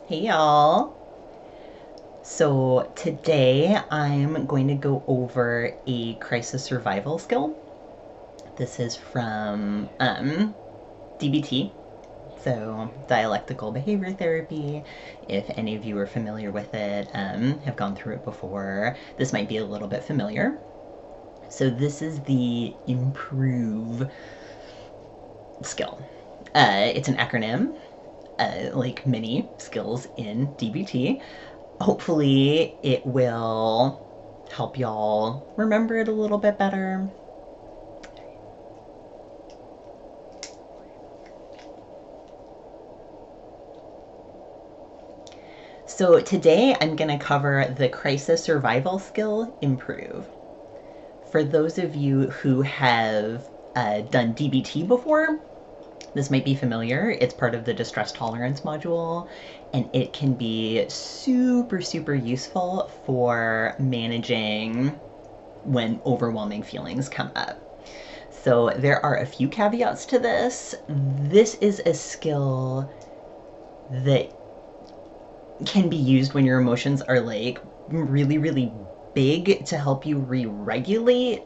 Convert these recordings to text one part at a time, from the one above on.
Hey y'all. So today I'm going to go over a crisis survival skill. This is from DBT, so dialectical behavior therapy. If any of you are familiar with it, have gone through it before, this might be a little bit familiar. So this is the improve skill. It's an acronym, like many skills in DBT. Hopefully it will help y'all remember it a little bit better. So today I'm going to cover the crisis survival skill improve. For those of you who have done DBT before, this might be familiar. It's part of the distress tolerance module, and it can be super, super useful for managing when overwhelming feelings come up. So there are a few caveats to this. This is a skill that can be used when your emotions are like really, really big to help you re-regulate,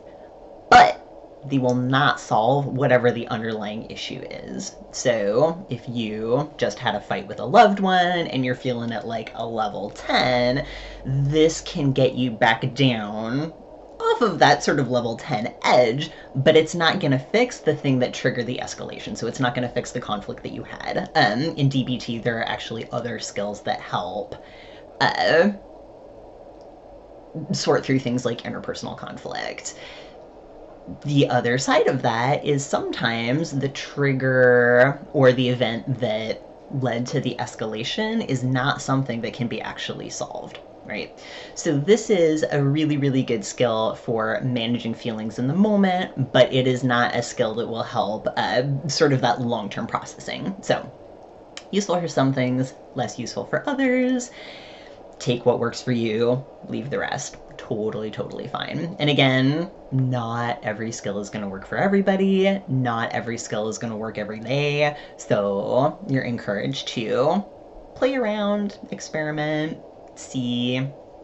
but they will not solve whatever the underlying issue is. So if you just had a fight with a loved one and you're feeling at like a level 10, this can get you back down off of that sort of level 10 edge, but it's not going to fix the thing that triggered the escalation. So it's not going to fix the conflict that you had. In DBT, there are actually other skills that help sort through things like interpersonal conflict. The other side of that is sometimes the trigger or the event that led to the escalation is not something that can be actually solved, right? So this is a really, really good skill for managing feelings in the moment, but it is not a skill that will help sort of that long-term processing. So useful for some things, less useful for others. Take what works for you, leave the rest. Totally, totally fine. And again, not every skill is going to work for everybody. Not every skill is going to work every day. So you're encouraged to play around, experiment, see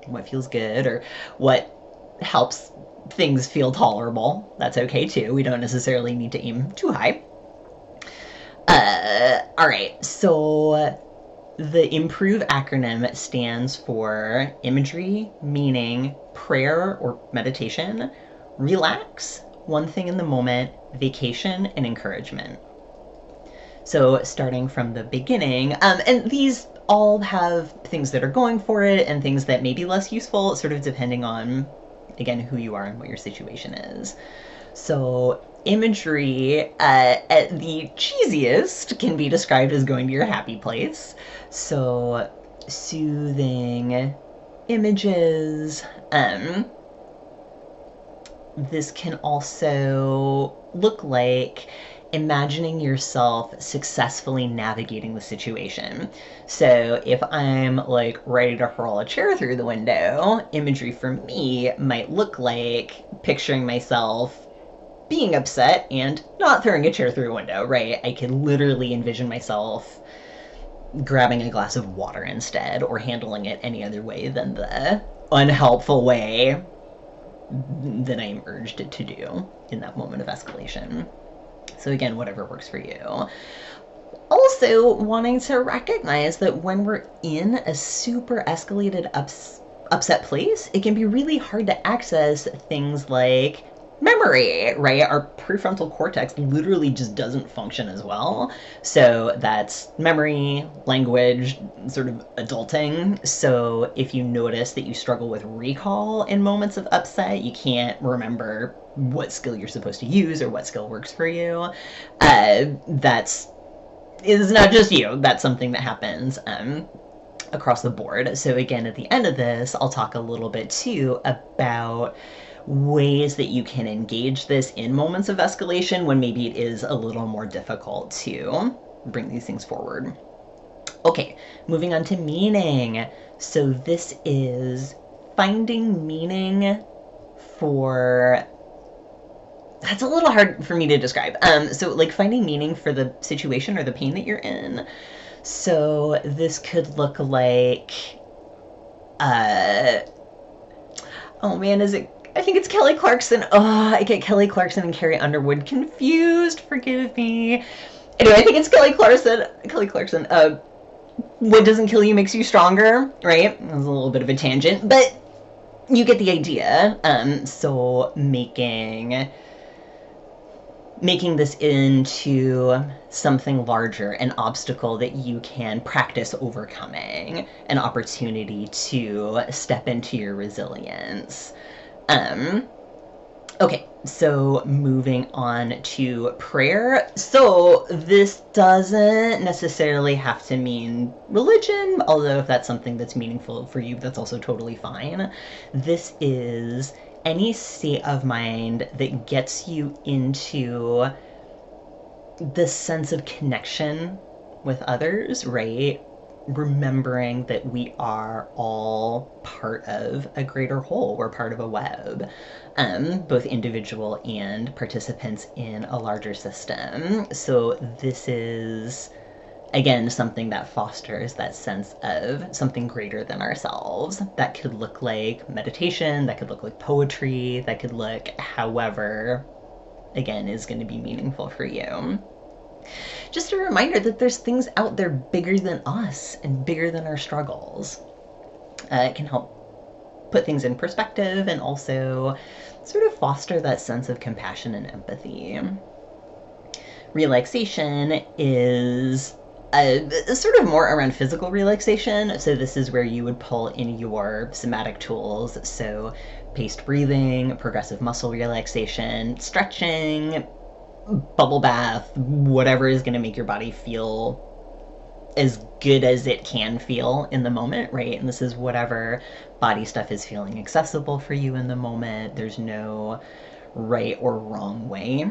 what feels good or what helps things feel tolerable. That's okay too. We don't necessarily need to aim too high. All right, so the IMPROVE acronym stands for imagery, meaning, prayer or meditation, relax, one thing in the moment, vacation, and encouragement. So starting from the beginning, and these all have things that are going for it and things that may be less useful, sort of depending on, again, who you are and what your situation is. So imagery at the cheesiest can be described as going to your happy place. So soothing images. This can also look like imagining yourself successfully navigating the situation. So if I'm like ready to hurl a chair through the window, imagery for me might look like picturing myself being upset and not throwing a chair through a window, right? I can literally envision myself grabbing a glass of water instead or handling it any other way than the unhelpful way that I am urged to do in that moment of escalation. So again, whatever works for you. Also wanting to recognize that when we're in a super escalated upset place, it can be really hard to access things like memory, right? Our prefrontal cortex literally just doesn't function as well. So that's memory, language, sort of adulting. So if you notice that you struggle with recall in moments of upset, you can't remember what skill you're supposed to use or what skill works for you, that's is not just you. That's something that happens across the board. So again, at the end of this, I'll talk a little bit too about ways that you can engage this in moments of escalation when maybe it is a little more difficult to bring these things forward. Okay, moving on to meaning. So this is finding meaning for... That's a little hard for me to describe. So like finding meaning for the situation or the pain that you're in. So this could look like, uh, oh man, is it? I think it's Kelly Clarkson. Oh, I get Kelly Clarkson and Carrie Underwood confused. Forgive me. Anyway, I think it's Kelly Clarkson. Kelly Clarkson. What doesn't kill you makes you stronger, right? That was a little bit of a tangent, but you get the idea. So making this into something larger, an obstacle that you can practice overcoming, an opportunity to step into your resilience. Okay, so moving on to prayer. So this doesn't necessarily have to mean religion, although if that's something that's meaningful for you, that's also totally fine. This is any state of mind that gets you into this sense of connection with others, right? Remembering that we are all part of a greater whole. We're part of a web, both individual and participants in a larger system. So this is, again, something that fosters that sense of something greater than ourselves. That could look like meditation, that could look like poetry, that could look however, again, is going to be meaningful for you. Just a reminder that there's things out there bigger than us and bigger than our struggles. It can help put things in perspective and also sort of foster that sense of compassion and empathy. Relaxation is sort of more around physical relaxation. So this is where you would pull in your somatic tools. So paced breathing, progressive muscle relaxation, stretching, bubble bath, whatever is going to make your body feel as good as it can feel in the moment, right? And this is whatever body stuff is feeling accessible for you in the moment. There's no right or wrong way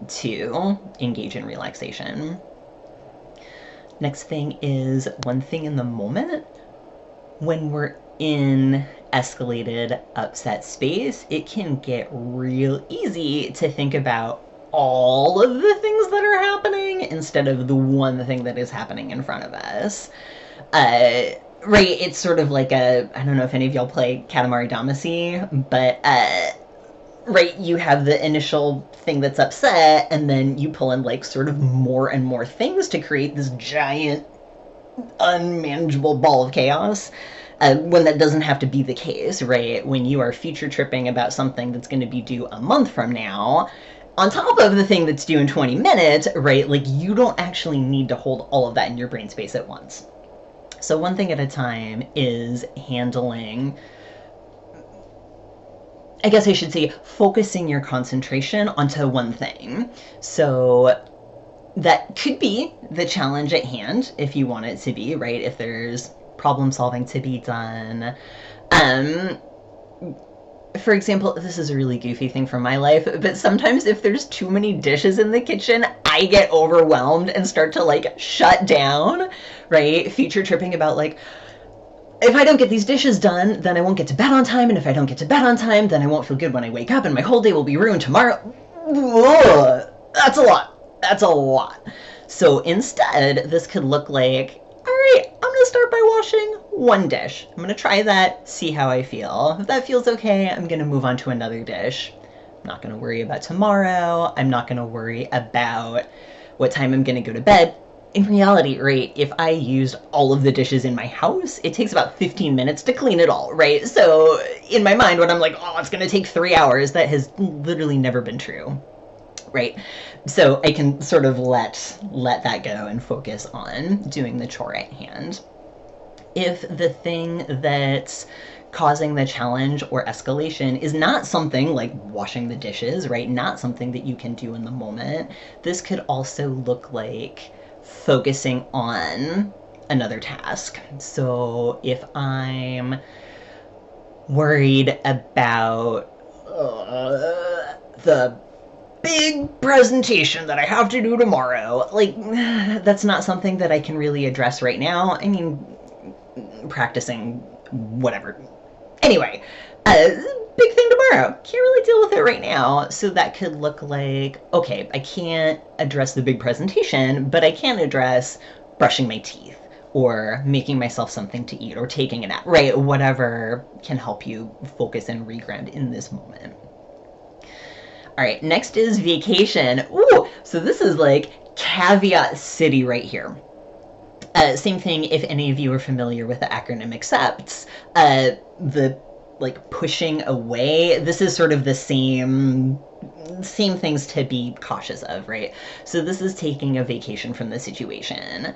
to engage in relaxation. Next thing is one thing in the moment. When we're in escalated, upset space, it can get real easy to think about all of the things that are happening instead of the one thing that is happening in front of us. Right, it's sort of like I don't know if any of y'all play Katamari Damacy, but right, you have the initial thing that's upset, and then you pull in like sort of more and more things to create this giant, unmanageable ball of chaos. When that doesn't have to be the case, right? When you are future tripping about something that's going to be due a month from now, on top of the thing that's due in 20 minutes, right, like you don't actually need to hold all of that in your brain space at once. So one thing at a time is handling, I guess I should say, focusing your concentration onto one thing. So that could be the challenge at hand, if you want it to be, right? If there's problem solving to be done. For example, this is a really goofy thing from my life, but sometimes if there's too many dishes in the kitchen, I get overwhelmed and start to like shut down, right? Future tripping about like, if I don't get these dishes done, then I won't get to bed on time, and if I don't get to bed on time, then I won't feel good when I wake up, and my whole day will be ruined tomorrow. Ugh, that's a lot. That's a lot. So instead, this could look like, all right, I'm going to start by washing one dish. I'm going to try that, see how I feel. If that feels okay, I'm going to move on to another dish. I'm not going to worry about tomorrow. I'm not going to worry about what time I'm going to go to bed. In reality, right, if I used all of the dishes in my house, it takes about 15 minutes to clean it all, right? So in my mind, when I'm like, oh, it's going to take 3 hours, that has literally never been true, right? So I can sort of let that go and focus on doing the chore at hand. If the thing that's causing the challenge or escalation is not something like washing the dishes, right? Not something that you can do in the moment. This could also look like focusing on another task. So if I'm worried about the big presentation that I have to do tomorrow, like that's not something that I can really address right now. I mean, practicing whatever. Anyway, big thing tomorrow. Can't really deal with it right now. So that could look like, okay, I can't address the big presentation, but I can address brushing my teeth or making myself something to eat or taking a nap, right? Whatever can help you focus and reground in this moment. All right, next is vacation. Ooh, so this is like caveat city right here. Same thing if any of you are familiar with the acronym ACCEPTS. The like pushing away, this is sort of the same things to be cautious of, right? So this is taking a vacation from the situation.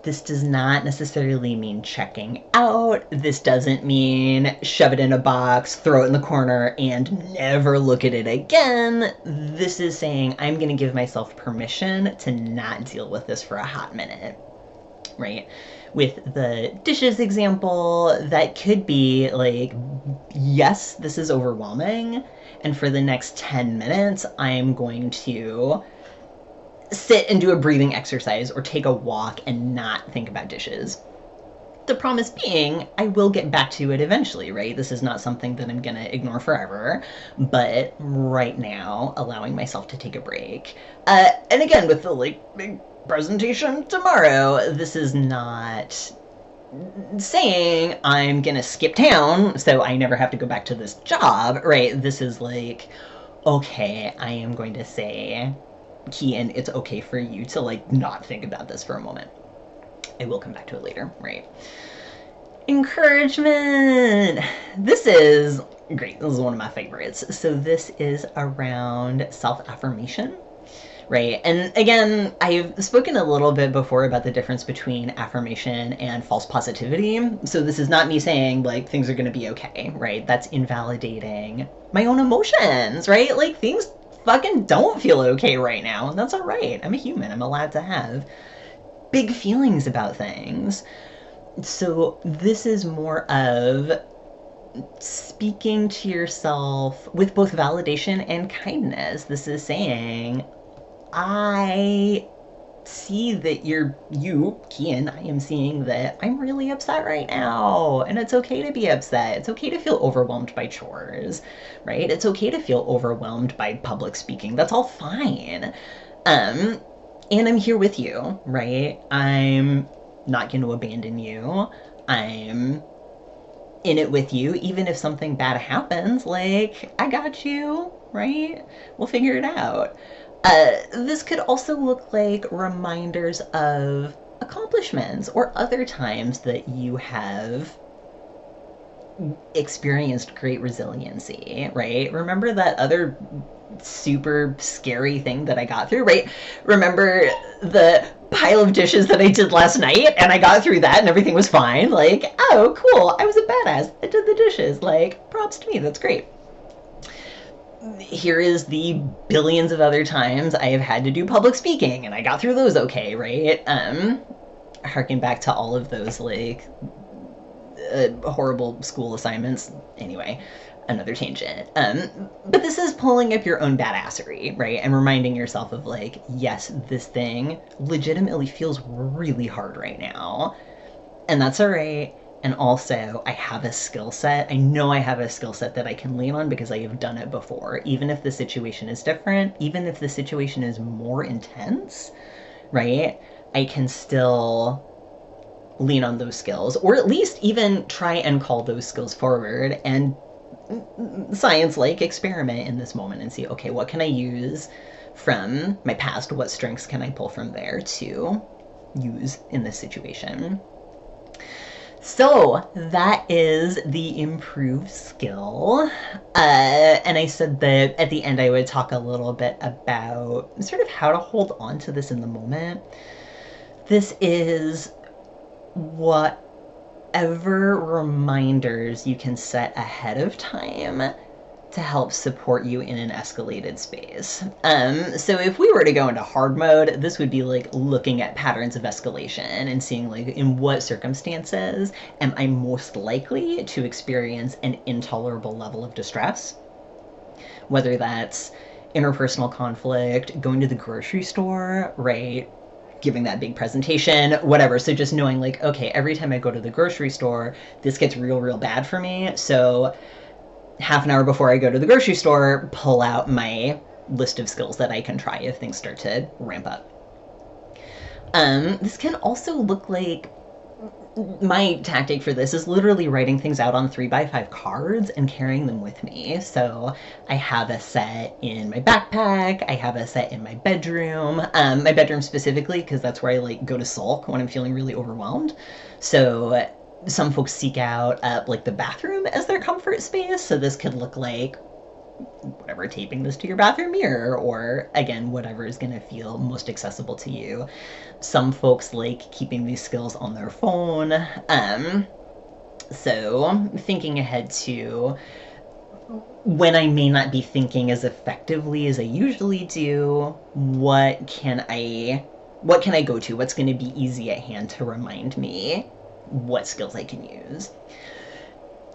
This does not necessarily mean checking out. This doesn't mean shove it in a box, throw it in the corner, and never look at it again. This is saying I'm going to give myself permission to not deal with this for a hot minute, right? With the dishes example, that could be like, yes, this is overwhelming, and for the next 10 minutes, I'm going to sit and do a breathing exercise or take a walk and not think about dishes. The promise being, I will get back to it eventually, right? This is not something that I'm going to ignore forever, but right now, allowing myself to take a break. And again, with the like big presentation tomorrow, this is not saying I'm going to skip town so I never have to go back to this job, right? This is like, okay, I am going to say, Kian, it's okay for you to like not think about this for a moment. I will come back to it later, right? Encouragement. This is great. This is one of my favorites. So this is around self-affirmation, right? And again, I've spoken a little bit before about the difference between affirmation and false positivity. So this is not me saying like things are going to be okay, right? That's invalidating my own emotions, right? Like things fucking don't feel okay right now, and that's all right. I'm a human. I'm allowed to have big feelings about things. So this is more of speaking to yourself with both validation and kindness. This is saying, I see that you, Kian, I am seeing that I'm really upset right now. And it's okay to be upset. It's okay to feel overwhelmed by chores, right? It's okay to feel overwhelmed by public speaking. That's all fine. And I'm here with you, right? I'm not going to abandon you. I'm in it with you. Even if something bad happens, like, I got you, right? We'll figure it out. This could also look like reminders of accomplishments or other times that you have experienced great resiliency, right? Remember that other super scary thing that I got through, right? Remember the pile of dishes that I did last night and I got through that and everything was fine? Like, oh, cool. I was a badass. I did the dishes. Like, props to me. That's great. Here is the billions of other times I have had to do public speaking and I got through those okay, right? Harking back to all of those like horrible school assignments. Anyway, another tangent. But this is pulling up your own badassery, right? And reminding yourself of like, yes, this thing legitimately feels really hard right now. And that's all right. And also, I have a skill set. I know I have a skill set that I can lean on because I have done it before. Even if the situation is different, even if the situation is more intense, right? I can still lean on those skills, or at least even try and call those skills forward and science-like experiment in this moment and see, okay, what can I use from my past? What strengths can I pull from there to use in this situation? So that is the improved skill. And I said that at the end I would talk a little bit about sort of how to hold on to this in the moment. This is whatever reminders you can set ahead of time to help support you in an escalated space. So if we were to go into hard mode, this would be like looking at patterns of escalation and seeing like in what circumstances am I most likely to experience an intolerable level of distress, whether that's interpersonal conflict, going to the grocery store, right? Giving that big presentation, whatever. So just knowing like, okay, every time I go to the grocery store, this gets real bad for me. So half an hour before I go to the grocery store, pull out my list of skills that I can try if things start to ramp up. This can also look like my tactic for this is literally writing things out on 3x5 cards and carrying them with me. So I have a set in my backpack. I have a set in my bedroom specifically, because that's where I like go to sulk when I'm feeling really overwhelmed. So some folks seek out like the bathroom as their comfort space. So this could look like whatever, taping this to your bathroom mirror, or again, whatever is going to feel most accessible to you. Some folks like keeping these skills on their phone. So thinking ahead to when I may not be thinking as effectively as I usually do, what can I go to? What's going to be easy at hand to remind me what skills I can use?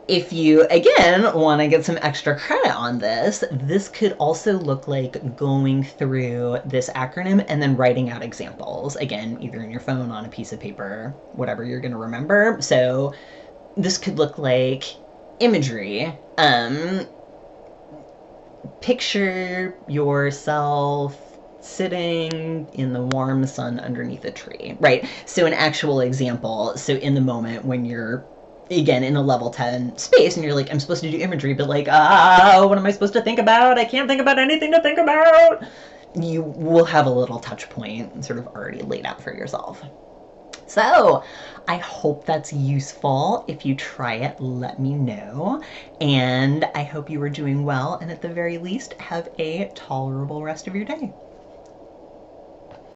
If you, again, want to get some extra credit on this, this could also look like going through this acronym and then writing out examples. Again, either in your phone, on a piece of paper, whatever you're going to remember. So this could look like imagery. Picture yourself sitting in the warm sun underneath a tree, right? So an actual example. So in the moment when you're, again, in a level 10 space and you're like, I'm supposed to do imagery, but like, what am I supposed to think about? I can't think about anything to think about. You will have a little touch point sort of already laid out for yourself. So I hope that's useful. If you try it, let me know. And I hope you are doing well, and at the very least, have a tolerable rest of your day.